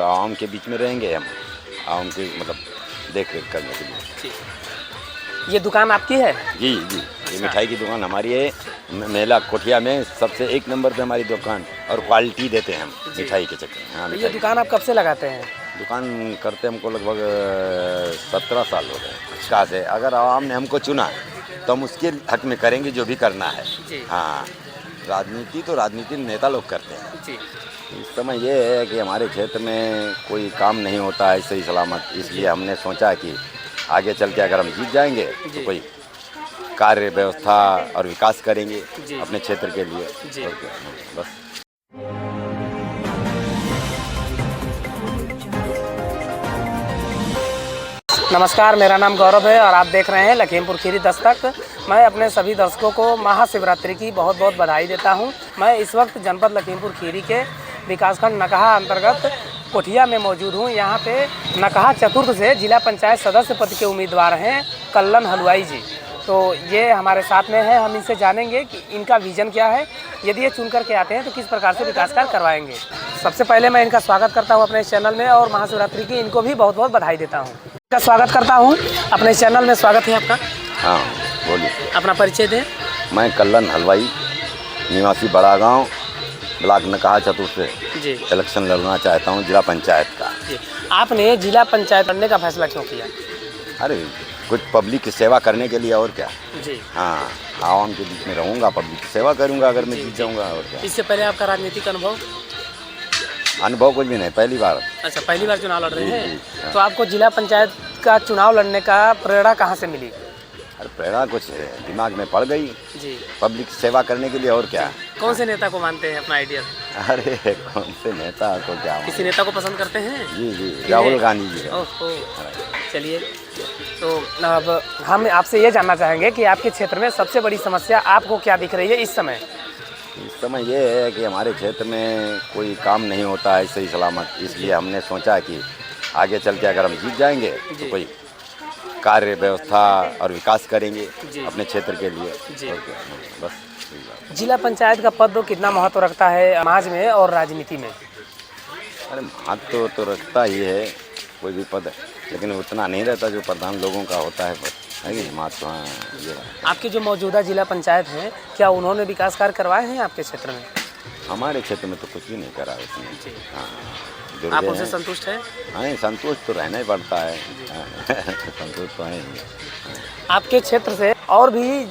और आवाम के बीच में रहेंगे हम, आवाम की मतलब देख रेख करने के लिए। ठीक। ये दुकान आपकी है? जी जी, ये मिठाई की दुकान हमारी है। मेला कोठिया में सबसे 1 नंबर पे हमारी दुकान, और क्वालिटी देते हैं हम मिठाई के चक्कर में। हाँ, तो ये दुकान आप कब से लगाते हैं? दुकान करते हमको लगभग 17 साल हो गए। कहाँ से अगर आवाम ने हमको चुना तो हम उसके हक में करेंगे जो भी करना है। हाँ, राजनीति तो राजनीति नेता लोग करते हैं जी। इस समय ये है कि हमारे क्षेत्र में कोई काम नहीं होता है सही सलामत, इसलिए हमने सोचा कि आगे चल के अगर हम जीत जाएंगे तो कोई कार्य व्यवस्था और विकास करेंगे अपने क्षेत्र के लिए। और क्या, बस। नमस्कार, मेरा नाम गौरव है और आप देख रहे हैं लखीमपुर खीरी दस्तक। मैं अपने सभी दर्शकों को महाशिवरात्रि की बहुत बहुत बधाई देता हूं। मैं इस वक्त जनपद लखीमपुर खीरी के विकासखंड नकहा अंतर्गत कोठिया में मौजूद हूं। यहां पे नकहा चतुर्थ से जिला पंचायत सदस्य पद के उम्मीदवार हैं कल्लन हलवाई जी। तो ये हमारे साथ में है, हम इनसे जानेंगे कि इनका विज़न क्या है, यदि ये चुन करके आते हैं तो किस प्रकार से विकास कार्य करवाएंगे। सबसे पहले मैं इनका स्वागत करता हूँ अपने चैनल में और महाशिवरात्रि की इनको भी बहुत बहुत बधाई देता हूँ। इनका स्वागत करता हूँ अपने चैनल में। स्वागत है आपका। हाँ बोलिए। अपना परिचय दें। मैं कल्लन हलवाई, निवासी बड़ा गाँव, ब्लॉक नकहा चतुर्थ से जी इलेक्शन लड़ना चाहता हूँ जिला पंचायत का। जी। आपने जिला पंचायत लड़ने का फैसला क्यों किया? अरे कुछ पब्लिक की सेवा करने के लिए, और क्या। जी हाँ, आवाम के बीच में रहूँगा, पब्लिक की सेवा करूँगा अगर मैं जीत जाऊँगा, और क्या। इससे पहले आपका राजनीतिक अनुभव? अनुभव कुछ भी नहीं, पहली बार। अच्छा, पहली बार चुनाव लड़ रहे जी, हैं। जी। तो आपको जिला पंचायत का चुनाव लड़ने का प्रेरणा कहाँ से मिली? अरे प्रेरणा कुछ दिमाग में पड़ गई, जी। पब्लिक की सेवा करने के लिए, और क्या। कौन से नेता को मानते हैं अपना आइडिया? अरे कौन से नेता को क्या। किसी नेता को पसंद करते हैं? जी जी, राहुल गांधी जी। ओहो, चलिए। तो अब हम आपसे ये जानना चाहेंगे कि आपके क्षेत्र में सबसे बड़ी समस्या आपको क्या दिख रही है इस समय? इस समय ये है कि हमारे क्षेत्र में कोई काम नहीं होता है सही सलामत, इसलिए हमने सोचा कि आगे चल के अगर हम जीत जाएंगे तो कोई कार्य व्यवस्था और विकास करेंगे अपने क्षेत्र के लिए। और क्या, बस। जिला पंचायत का पद कितना महत्व रखता है समाज में और राजनीति में? अरे महत्व तो रखता ही है कोई भी पद, लेकिन उतना नहीं रहता जो प्रधान लोगों का होता है पद, है कि महत्व। हाँ, ये बात। आपके जो मौजूदा जिला पंचायत हैं, क्या उन्होंने विकास कार्य करवाए हैं आपके क्षेत्र में? हमारे क्षेत्र में तो कुछ भी नहीं करा उसने। हाँ, जुड़ आप गए उनसे हैं। संतुष्ट हैं? हाँ, संतुष्ट तो रहना ही पड़ता है। संतुष्ट तो है ही। आपके क्षेत्र से और भी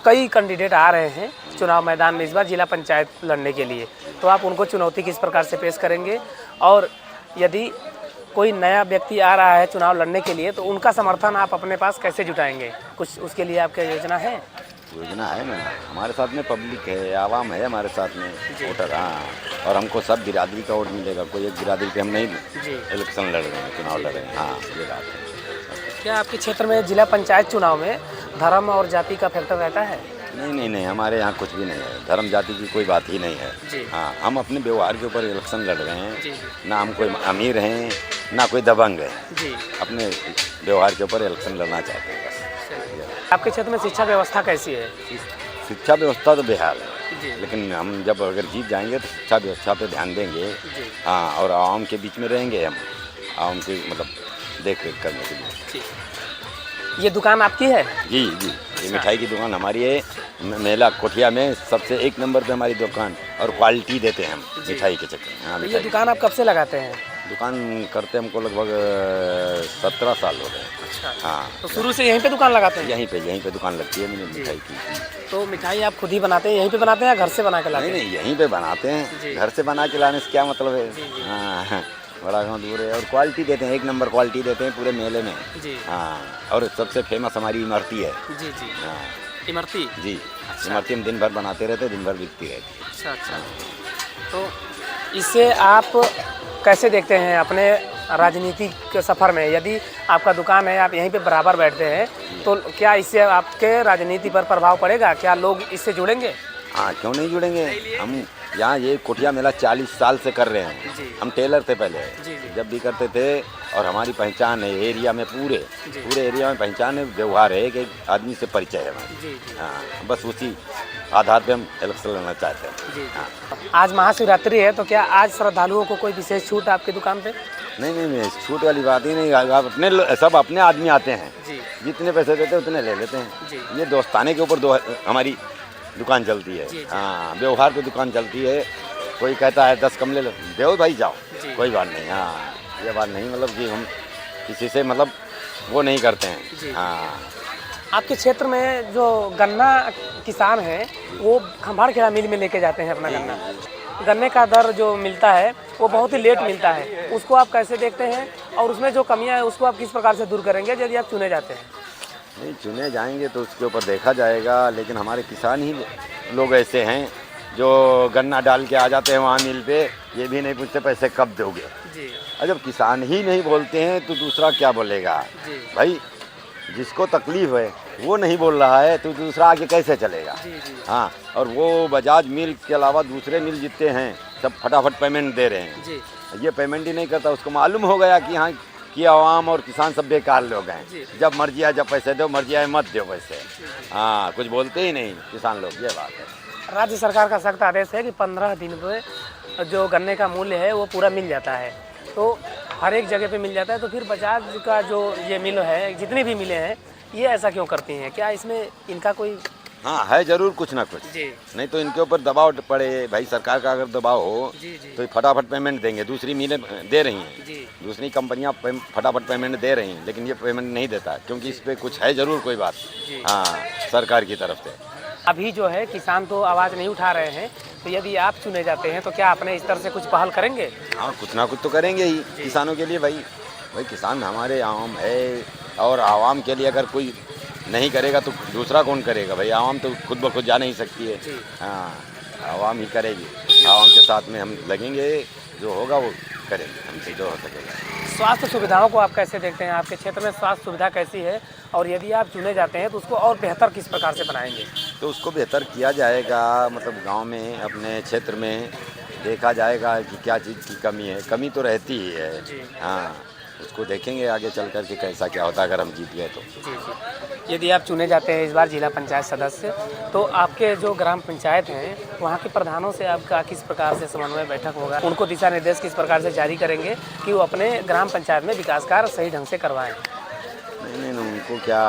कई कैंडिडेट आ रहे हैं चुनाव मैदान में इस बार जिला पंचायत लड़ने के लिए, तो आप उनको चुनौती किस प्रकार से पेश करेंगे? और यदि कोई नया व्यक्ति आ रहा है चुनाव लड़ने के लिए तो उनका समर्थन आप अपने पास कैसे जुटाएंगे? कुछ उसके लिए आपकी योजना है? योजना है ना, हमारे साथ में पब्लिक है, आवाम है हमारे साथ में, वोटर। हाँ, और हमको सब बिरादरी का वोट मिलेगा, कोई एक बिरादरी पे हम नहीं इलेक्शन लड़ रहे हैं, चुनाव लड़ रहे हैं। हाँ, ये बात है। क्या आपके क्षेत्र में जिला पंचायत चुनाव में धर्म और जाति का फैक्टर रहता है? नहीं नहीं नहीं, हमारे यहाँ कुछ भी नहीं है, धर्म जाति की कोई बात ही नहीं है। हाँ, हम अपने व्यवहार के ऊपर इलेक्शन लड़ रहे हैं। ना हम कोई अमीर हैं ना कोई दबंग है, अपने व्यवहार के ऊपर इलेक्शन लड़ना चाहते हैं। आपके क्षेत्र में शिक्षा व्यवस्था कैसी है? शिक्षा व्यवस्था तो बेहाल है, लेकिन हम जब अगर जीत जाएंगे तो शिक्षा व्यवस्था पे ध्यान देंगे। हाँ, और आवाम के बीच में रहेंगे हम, आवाम की मतलब देख रेख करने के लिए। ये दुकान आपकी है? जी जी, ये मिठाई की दुकान हमारी है। मेला कोठिया में सबसे 1 नंबर पे हमारी दुकान, और क्वालिटी देते हैं हम मिठाई के चक्कर में। हाँ, तो ये दुकान आप कब से लगाते हैं? दुकान करते हमको लगभग 17 साल हो गए। अच्छा। हाँ, तो शुरू से यहीं पे दुकान लगाते हैं? यहीं पे दुकान लगती है मेरी मिठाई की। तो मिठाई आप खुद ही बनाते हैं, यहीं पे बनाते हैं या घर से बना के लाते हैं? नहीं, यहीं पे बनाते हैं, घर से बना के लाने से क्या मतलब है। हाँ, बड़ा गाँव दूर है, और क्वालिटी देते हैं, 1 नंबर क्वालिटी देते हैं पूरे मेले में। हाँ, और सबसे फेमस हमारी इमरती है। जी जी। हाँ, इमरती? जी। इमरती हम दिन भर बनाते रहते, दिन भर बिकती रहती। अच्छा अच्छा। तो इससे आप कैसे देखते हैं अपने राजनीति के सफ़र में? यदि आपका दुकान है, आप यहीं पे बराबर बैठते हैं, तो क्या इससे आपके राजनीति पर प्रभाव पड़ेगा? क्या लोग इससे जुड़ेंगे? हाँ, क्यों नहीं जुड़ेंगे। हम यहाँ ये कोठिया मेला 40 साल से कर रहे हैं। हम टेलर थे पहले, जब भी करते थे, और हमारी पहचान है एरिया में, पूरे एरिया में पहचान है, व्यवहार है, एक आदमी से परिचय है हमारी। हाँ, बस उसी आधार पे हम इलेक्शन लड़ना चाहते हैं। जी हाँ। आज महाशिवरात्रि है, तो क्या आज श्रद्धालुओं को कोई विशेष छूट आपकी दुकान पे? नहीं, छूट वाली बात ही नहीं। आप सब अपने आदमी आते हैं, जी जितने पैसे देते हैं उतने ले लेते हैं। जी ये दोस्ताने के ऊपर हमारी दुकान चलती है। जी, जी। हाँ, व्यवहार की दुकान चलती है। कोई कहता है 10 कम ले लो, दो भाई जाओ, जी। कोई बात नहीं। हाँ, ये बात नहीं, मतलब कि हम किसी से मतलब वो नहीं करते जी। हैं। हाँ। आपके क्षेत्र में जो गन्ना किसान है वो खम्भाड़ मिल में लेके जाते हैं अपना गन्ना। गन्ने का दर जो मिलता है वो बहुत ही लेट मिलता है, उसको आप कैसे देखते हैं और उसमें जो कमियां हैं उसको आप किस प्रकार से दूर करेंगे यदि आप चुने जाते हैं? नहीं, चुने जाएंगे तो उसके ऊपर देखा जाएगा, लेकिन हमारे किसान ही लोग ऐसे हैं जो गन्ना डाल के आ जाते हैं वहाँ मिल पे, ये भी नहीं पूछते पैसे कब दोगे। जी और जब किसान ही नहीं बोलते हैं तो दूसरा क्या बोलेगा? जी भाई जिसको तकलीफ है वो नहीं बोल रहा है तो दूसरा आगे कैसे चलेगा? जी जी हाँ, और वो बजाज मिल के अलावा दूसरे मिल जितने हैं सब फटाफट पेमेंट दे रहे हैं। जी ये पेमेंट ही नहीं करता, उसको मालूम हो गया कि हाँ कि आवाम और किसान सब बेकार लोग हैं। जी। जब मर्जी आए जब पैसे दो, मर्जी आए मत दो पैसे। हाँ, कुछ बोलते ही नहीं किसान लोग, ये बात है। राज्य सरकार का सख्त आदेश है कि 15 दिन पे जो गन्ने का मूल्य है वो पूरा मिल जाता है, तो हर एक जगह पे मिल जाता है। तो फिर बजाज का जो ये मिल है, जितनी भी मिलें हैं, ये ऐसा क्यों करती हैं? क्या इसमें इनका कोई? हाँ, है जरूर कुछ ना कुछ। जी नहीं तो इनके ऊपर दबाव पड़े, भाई सरकार का अगर दबाव हो जी जी तो फटाफट पेमेंट देंगे। दूसरी मिलें दे रही हैं, जी दूसरी कंपनियां फटाफट पेमेंट दे रही हैं, लेकिन ये पेमेंट नहीं देता क्योंकि इस पर कुछ है ज़रूर कोई बात। जी। हाँ, सरकार की तरफ से। अभी जो है किसान तो आवाज़ नहीं उठा रहे हैं, तो यदि आप चुने जाते हैं तो क्या अपने इस तरह से कुछ पहल करेंगे? हाँ, कुछ ना कुछ तो करेंगे ही किसानों के लिए। भाई किसान हमारे आवाम है, और आवाम के लिए अगर कोई नहीं करेगा तो दूसरा कौन करेगा? भाई आवाम तो खुद ब खुद जा नहीं सकती है। जी। हाँ, आवाम ही करेगी। आवाम के साथ में हम लगेंगे, जो होगा वो करेंगे, हमसे जो हो सकेगा। स्वास्थ्य सुविधाओं को आप कैसे देखते हैं? आपके क्षेत्र में स्वास्थ्य सुविधा कैसी है, और यदि आप चुने जाते हैं तो उसको और बेहतर किस प्रकार से बनाएंगे? तो उसको बेहतर किया जाएगा, मतलब गांव में अपने क्षेत्र में देखा जाएगा कि क्या चीज़ की कमी है। कमी तो रहती ही है। जी। हाँ, उसको देखेंगे आगे चल कर के कैसा क्या होता है अगर हम जीत गए तो। जी जी। यदि आप चुने जाते हैं इस बार जिला पंचायत सदस्य, तो आपके जो ग्राम पंचायत हैं वहाँ के प्रधानों से आपका किस प्रकार से समन्वय बैठक होगा? उनको दिशा निर्देश किस प्रकार से जारी करेंगे कि वो अपने ग्राम पंचायत में विकास कार्य सही ढंग से करवाएं? नहीं, उनको क्या,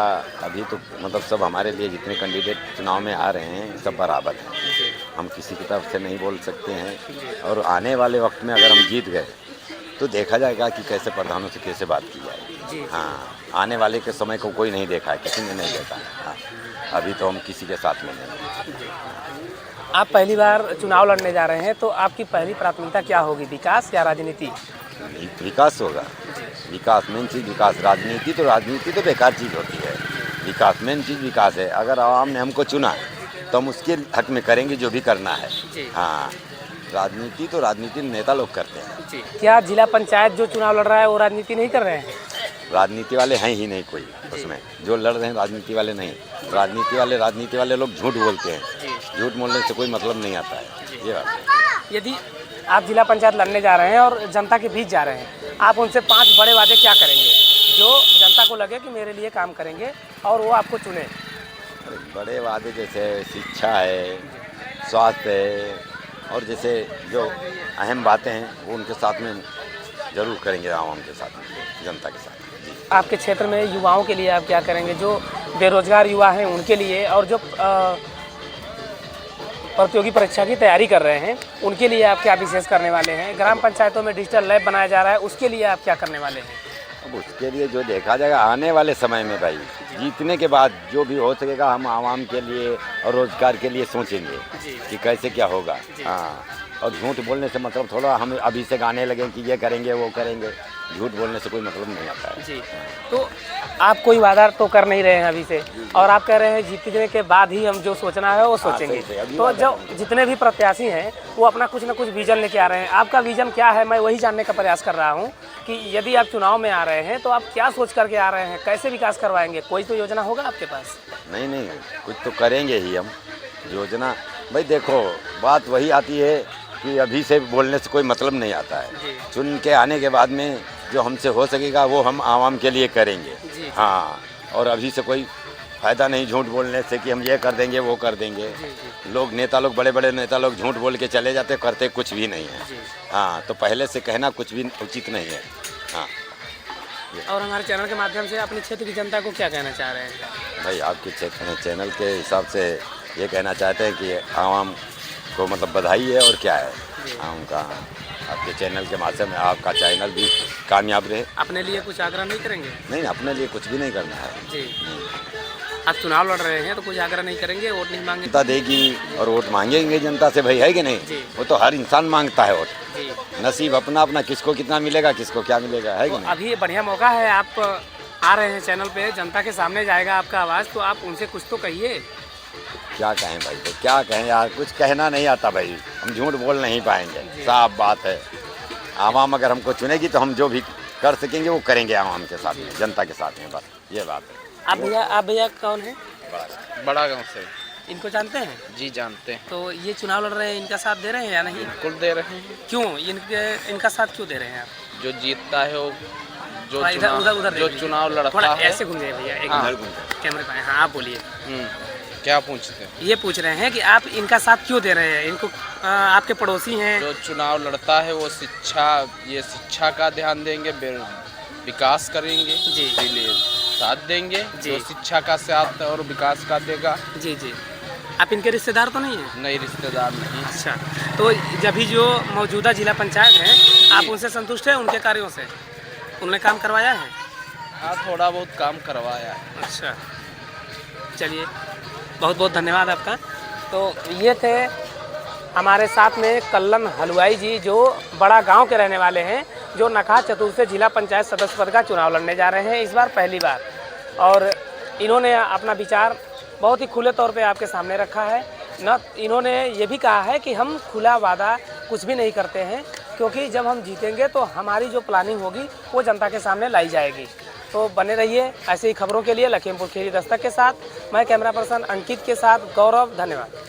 अभी तो मतलब सब हमारे लिए जितने कैंडिडेट चुनाव में आ रहे हैं सब बराबर हैं। जी हम किसी की तरफ से नहीं बोल सकते हैं। जी और आने वाले वक्त में अगर हम जीत गए तो देखा जाएगा कि कैसे प्रधानों से कैसे बात की जाएगी। जी। हाँ, आने वाले के समय को कोई नहीं देखा है, किसी ने नहीं देखा है। हाँ, अभी तो हम किसी के साथ में नहीं हैं। आप पहली बार चुनाव लड़ने जा रहे हैं, तो आपकी पहली प्राथमिकता क्या होगी, विकास या राजनीति? विकास होगा, विकास मेन चीज़। विकास, राजनीति तो बेकार चीज़ होती है। विकास मेन चीज़, विकास है। अगर आवाम ने हमको चुना तो हम उसके हक में करेंगे जो भी करना है। जी। हाँ, राजनीति नेता लोग करते हैं। जी। क्या जिला पंचायत जो चुनाव लड़ रहा है वो राजनीति नहीं कर रहे हैं? राजनीति वाले हैं ही नहीं कोई उसमें, जो लड़ रहे हैं राजनीति वाले नहीं। राजनीति वाले लोग झूठ बोलते हैं। जी। झूठ बोलने से कोई मतलब नहीं आता है, ये बात है। यदि आप जिला पंचायत लड़ने जा रहे हैं और जनता के बीच जा रहे हैं, आप उनसे 5 बड़े वादे क्या करेंगे जो जनता को लगे कि मेरे लिए काम करेंगे और वो आपको चुने? बड़े वादे जैसे शिक्षा है, स्वास्थ्य है, और जैसे जो अहम बातें हैं वो उनके साथ में ज़रूर करेंगे, आवाम के साथ में, जनता के साथ। जी। आपके क्षेत्र में युवाओं के लिए आप क्या करेंगे, जो बेरोजगार युवा हैं उनके लिए, और जो प्रतियोगी परीक्षा की तैयारी कर रहे हैं उनके लिए आप क्या विशेष करने वाले हैं? ग्राम पंचायतों में डिजिटल लैब बनाया जा रहा है, उसके लिए आप क्या करने वाले हैं? अब उसके लिए जो देखा जाएगा आने वाले समय में, भाई जीतने के बाद जो भी हो सकेगा हम आवाम के लिए और रोजगार के लिए सोचेंगे कि कैसे क्या होगा। हाँ, और झूठ बोलने से मतलब थोड़ा हम अभी से गाने लगे कि ये करेंगे वो करेंगे, झूठ बोलने से कोई मतलब नहीं आता है। जी। तो आप कोई वादा तो कर नहीं रहे हैं अभी से, और आप कह रहे हैं जीतने के बाद ही हम जो सोचना है वो सोचेंगे। सही, अभी तो जो जितने भी प्रत्याशी हैं वो अपना कुछ ना कुछ विजन लेके आ रहे हैं। आपका विजन क्या है, मैं वही जानने का प्रयास कर रहा हूँ कि यदि आप चुनाव में आ रहे हैं तो आप क्या सोच करके आ रहे हैं, कैसे विकास करवाएंगे? कोई तो योजना होगा आपके पास? नहीं, कुछ तो करेंगे ही हम योजना। भाई देखो, बात वही आती है कि अभी से बोलने से कोई मतलब नहीं आता है। चुन के आने के बाद में जो हमसे हो सकेगा वो हम आवाम के लिए करेंगे। हाँ, और अभी से कोई फ़ायदा नहीं झूठ बोलने से कि हम ये कर देंगे वो कर देंगे। जी जी लोग नेता लोग बड़े बड़े नेता लोग झूठ बोल के चले जाते, करते कुछ भी नहीं है। जी। हाँ, तो पहले से कहना कुछ भी उचित नहीं है। हाँ और हमारे चैनल के माध्यम से अपने क्षेत्र की जनता को क्या कहना चाह रहे हैं? भाई, आपके चैनल के हिसाब से ये कहना चाहते हैं कि आवाम को मतलब बधाई है और क्या है। जी। आवाम का आपके चैनल के माध्यम में आपका चैनल भी कामयाब रहे। अपने लिए कुछ आग्रह नहीं करेंगे? नहीं, अपने लिए कुछ भी नहीं करना है। जी। आप चुनाव लड़ रहे हैं तो कुछ आग्रह नहीं करेंगे, वोट नहीं मांगेंगे? जनता देगी और वोट मांगेंगे जनता से, भाई, है कि नहीं? जी। वो तो हर इंसान मांगता है वोट। जी। नसीब अपना अपना, किसको कितना मिलेगा किसको क्या मिलेगा, है कि तो नहीं? अभी ये बढ़िया मौका है, आप आ रहे हैं चैनल पे, जनता के सामने जाएगा आपका आवाज़, तो आप उनसे कुछ तो कहिए। क्या कहें भाई, तो क्या कहें यार, कुछ कहना नहीं आता भाई, हम झूठ बोल नहीं पाएंगे। जी। साफ बात है, आवाम अगर हमको चुनेगी तो हम जो भी कर सकेंगे वो करेंगे आवाम के साथ में, जनता के साथ में, बस ये बात है। आप भैया कौन है? बड़ा गांव से। इनको जानते हैं? जी जानते हैं। तो ये चुनाव लड़ रहे हैं, इनका साथ दे रहे हैं या नहीं? बिल्कुल दे रहे हैं। क्यों इनका साथ क्यों दे रहे हैं आप? जो जीतता है वो जो थोड़ा उधर जो देख चुनाव लीजिए। लड़ता थोड़ा है। ऐसे घूम जाइए भैया, एक हाँ। मिनट कैमरे पे। हाँ, आप बोलिए। क्या पूछते हैं? ये पूछ रहे हैं कि आप इनका साथ क्यों दे रहे हैं? इनको आपके पड़ोसी हैं। जो चुनाव लड़ता है वो शिक्षा का ध्यान देंगे, विकास करेंगे जी। इसीलिए साथ देंगे। जी। जो शिक्षा का साथ और विकास का देगा। जी जी। आप इनके रिश्तेदार तो नहीं हैं? नई रिश्तेदार नहीं। अच्छा, तो जब भी जो मौजूदा जिला पंचायत है, आप उनसे संतुष्ट हैं उनके कार्यों से? उन्होंने काम करवाया है? हाँ, थोड़ा बहुत काम करवाया है। अच्छा, चलिए, बहुत बहुत धन्यवाद आपका। तो ये थे हमारे साथ में कल्लन हलवाई जी, जो बड़ा गांव के रहने वाले हैं, जो नखा चतुर से जिला पंचायत सदस्य पद का चुनाव लड़ने जा रहे हैं इस बार पहली बार। और इन्होंने अपना विचार बहुत ही खुले तौर पे आपके सामने रखा है। इन्होंने ये भी कहा है कि हम खुला वादा कुछ भी नहीं करते हैं, क्योंकि जब हम जीतेंगे तो हमारी जो प्लानिंग होगी वो जनता के सामने लाई जाएगी। तो बने रहिए ऐसी ही खबरों के लिए लखीमपुर खीरी दस्तक के साथ। मैं कैमरा पर्सन अंकित के साथ गौरव, धन्यवाद।